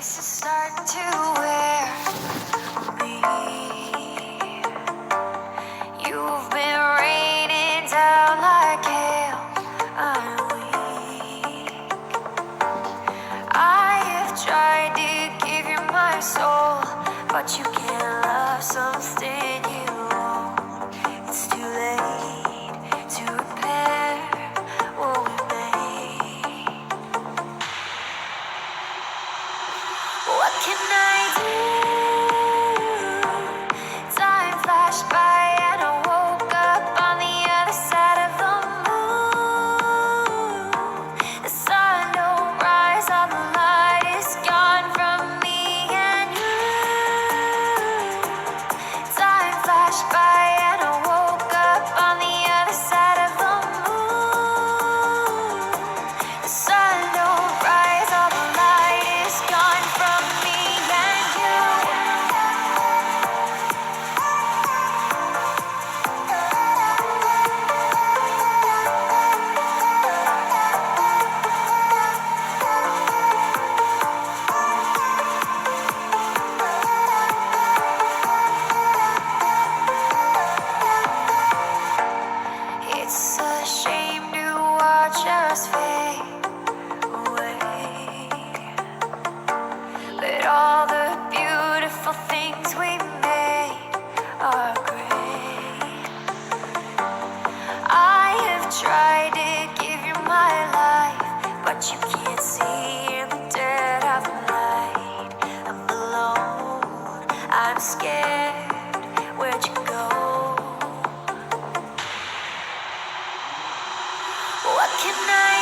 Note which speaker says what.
Speaker 1: This is starting to wear me. You've been raining down like hail. I'm weak. I have tried to give you my soul, but you can't love something you own. It's too late to repair what we made. What can I do? Time flashed by and I woke up on the other side of the moon. The sun don't rise, all the light is gone from me and you. Time flashed by and I woke up on the other side of the moon. The sun don't rise, all the light is gone from me and you. It's a shame to watch us fade away, but all the beautiful things we made are great. I have tried to give you my life, but you can't see in the dead of the night. I'm alone, I'm scared, where'd you go? What can I